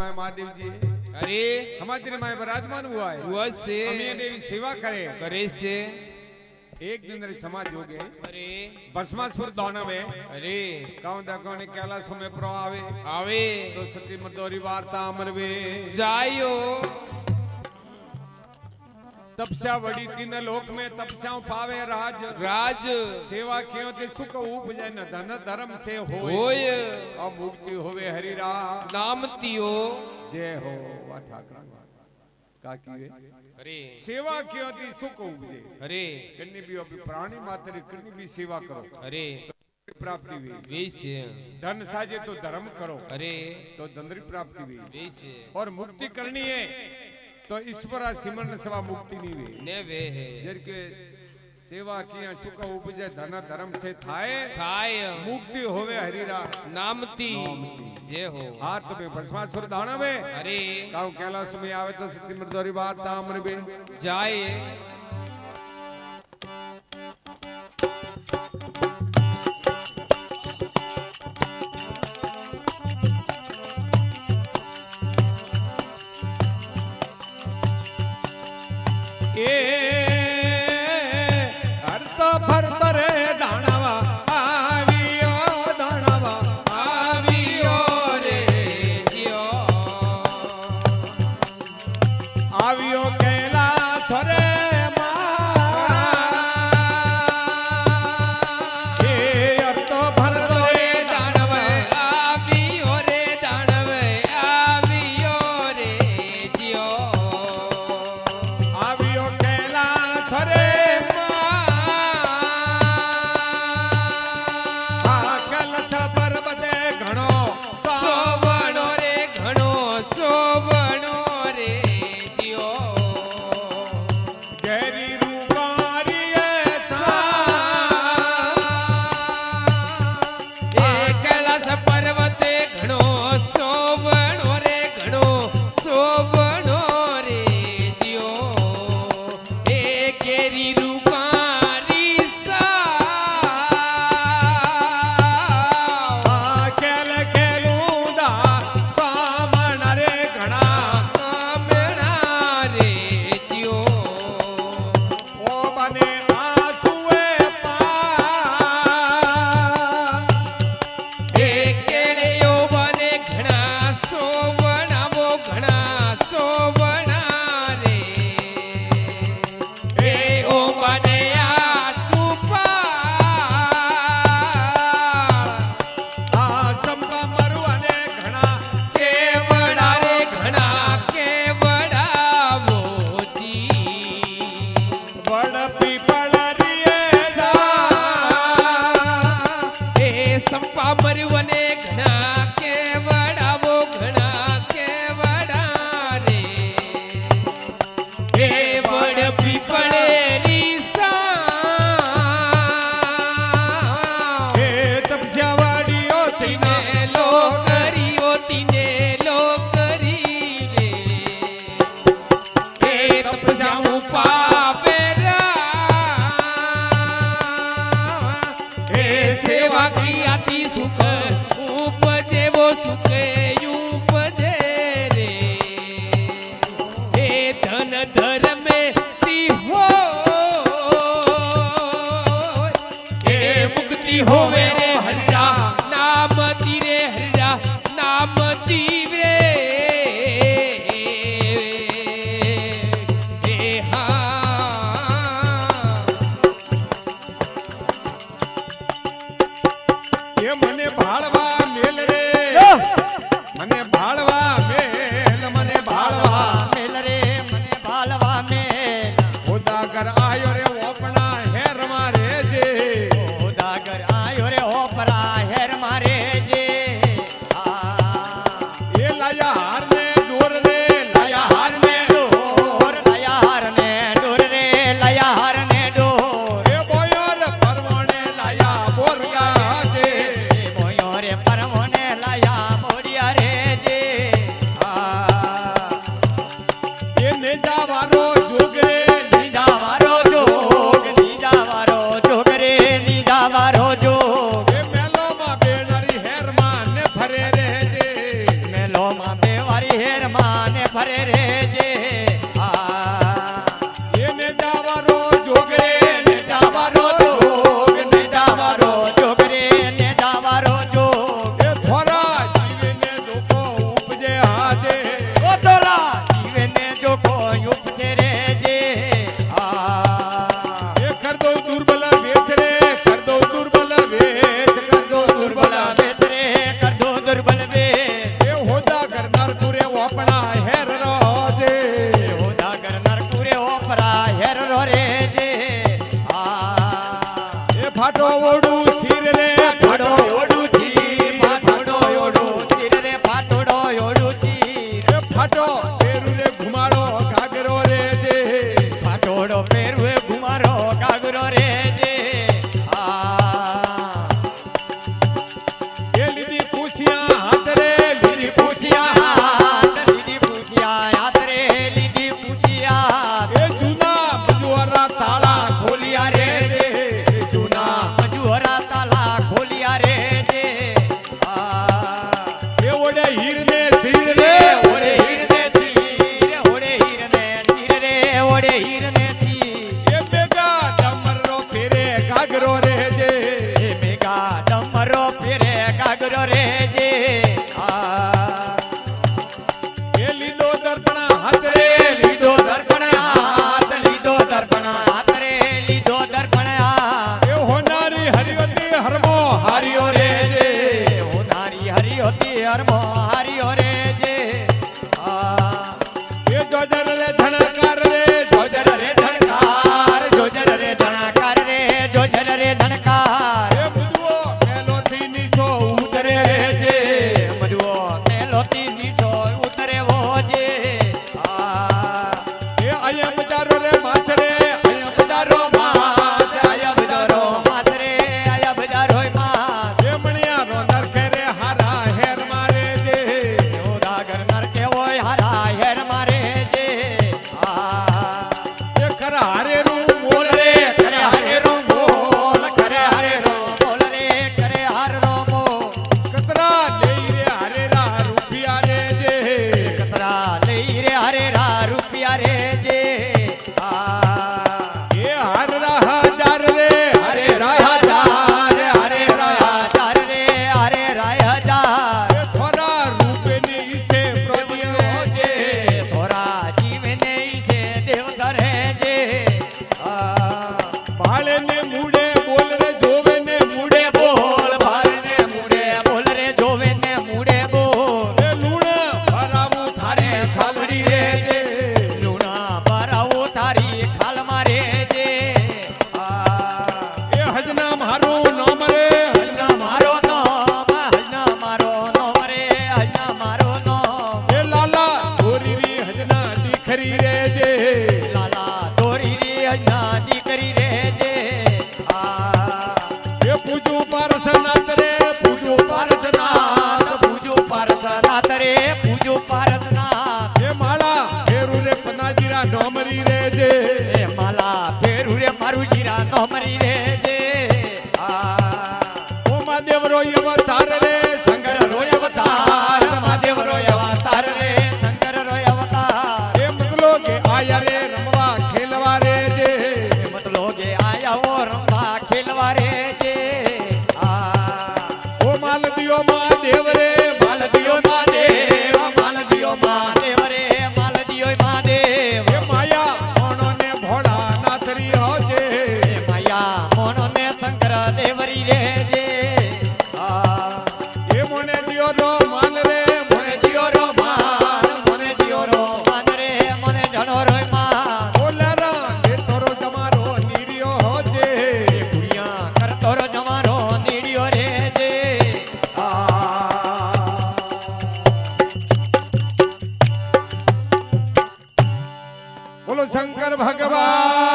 माए महादेव जी अरे हमारे माए विराजमान हुआ है हुआ से हमें देवी सेवा करे करे से एक दिन रे समाज हो गए अरे भस्मासुर दानव है अरे गांव देखो ने कैलाश में प्रो आवे आवे तो सती मर्दोरी वार्ता अमरवे जायो तपस्या वड़ी तीन लोक में तपस्या पावे राज राज सेवा क्यों ते सुख उपजे न धन धर्म से होय अब मुक्ति होवे हरि राम नाम तियो जय हो वा ठाकरा का कीवे अरे सेवा क्यों ती सुख उपजे अरे कन्नी भी अभी प्राणी मात्र कन्नी भी सेवा करो अरे तो प्राप्ति हुई वैसे धन साजे तो धर्म करो अरे तो धन प्राप्ति हुई वैसे और मुक्ति करनी है तो ईश्वर सिमरन सेवा मुक्ति नहीं हुई ने वे है जरके सेवा किया सुख उपजे धन धर्म से थाए थाय मुक्ति होवे हरिरा नामती जय हो हाथ में भस्मासुर दानव है अरे गांव कैलाश में आवे तो सती मर्दोरी बात ताम्र बे जाए મારી હેર માને ફરે રે જે એને જાવારો જોગરે ને જાવારો જોગ ને જાવારો જોગ રે ને જાવારો જોગ એ થોરા જીવને જોકો ઉપજે હાજે ઓ તોરા જીવને જો કોઈ ઉપસે રે જે એ કર દો દુર્બલ વેચ રે કર દો દુર્બલ વેચ કર દો દુર્બલ વેત રે કર દો દુર્બલ વે એ હોદા કરનાર પૂરે વાપણા હેર રોજે હોદા કરનાર પૂરે ઓપરા હેર રો રે જે એ ફાટો ઓડું શીર રે ફાટો ઓડું ચીર ફાટોડો ઓડું ચીર રે ફાટોડો ઓડું ચીર એ ફાટો પેરું રે ઘુમાડો ઘાઘરો રે જે ફાટોડો પહેરવે ઘુમારો કાગરો રે જે એ લીધી પૂછિયા હાથ રે લીધી પૂછિયા હાથ લીધી પૂછિયા હાથ રે લીધી પૂછિયા એ જૂના મજુવારા તાળા ખોલિયા રે જે જૂના મજુરા તાલા ખોલિયા રે જે એ ઓડે હીર ને શીર રે ઓડે હીર ને ચીર ઓડે હીર ને ચીર રે ઓડે હીર ને ચીર એ બેગા ડમરો ફેરે ઘાઘરો રે જે એ મેઘા ડમરો ફેરે કાગરો રે જે એ લીધો દર્પણા હાથ રે લીધો દર્પણ હાથ લીધો દર્પણ હાથ રે લીધો દર્પણ હાથ એ હોનારી હરિવતી હરમો હારિયો રે જે હોનારી હરિયોતી હરમો હારિયો રે જે એ જોજર રે ધણકાર રે જોજર રે ધણકાર જોજર રે ધણકાર રે જોજર રે ધણકાર એ બુદવો મેલોથી નીચો ઉતરે જે મડવો મેલોતી નીચો ઉતરે વો જે એ આયા બજારો રે માછ રે આયા બજારો માત આયા બજારો માત રે આયા બજારો માત એ મણિયા રોનર ખેરે હારા હેર મારે જે ઓરા ગરનાર કેવો હારા હેર મારે જે એ કર હારે રૂ બોલ રે કરે હારે રો બોલ કરે હારે રો બોલ રે કરે હાર રો બોલ કતરા લઈ રે હારે રા રૂપિયા રે જે કતરા લઈ રે હારે રા રૂપિયા રે જે એ હાર રા હજાર રે હરે રાય હજાર હરે રાય હજાર રે હરે રાય હજાર એ થોડા રૂપેની ઈસે પ્રભુઓ જે થોરા જીવને ઈસે દેવ ધરે જે ભાળે ને મૂડે બોલ રે જોવે ને મૂડે બોલ ભારને મુડે બોલ રે જોવે ને મુડે બોલ એ લૂણા ભરાવું થારે ખાલડી રે જે લુણા ભરાવો તારી ખાલ મારે જે એ હજના મારું નામ રે હજના મારો નામ હજના મારો નામ રે હજના મારો નામ એ લાલા ગોરી રી હજના દીખરી રે જે લાલા દોરી રે હજના દીકરી રે જે એ પૂજું પારસનાથ રે પૂજું પારસનાથ પૂજો પારસનાથ રે પૂજો પારસનાથ એ માળા ફેરું રે પનાજીરા ડોમરી રે જે એ માલા ફેરું રે મારું જીરા નોમરી રે જે ઓ મહાદેવ રો અવતાર રે શંકર રોય અવતાર મહાદેવ રોય અવતાર રે શંકર રોય અવતાર એ મતલો કે આયા રે રમવા ખેલવા રે જે મતલો કે આયા ઓ રમવા ખેલવા રે જે ઓ માલદીઓ મહાદેવ રે માલદીઓ મહાદેવ માલદીઓ મહાદેવ રે માલદીઓ મહાદેવ એ માયા મોણો ને ભોળા નાથરી હો જે એ માયા મોનો ને શંકર દેવરી રે જે એ મોને દિયો રો માન રે મને જીઓ રો માન મને જીઓ રો માન રે મને જણો રો માન ઓ લારા એ તોરો તમારો નીરિયો હો જે એ કુડિયા કરતો રો જમારો નીડિયો રે જે બોલો શંકર ભગવાન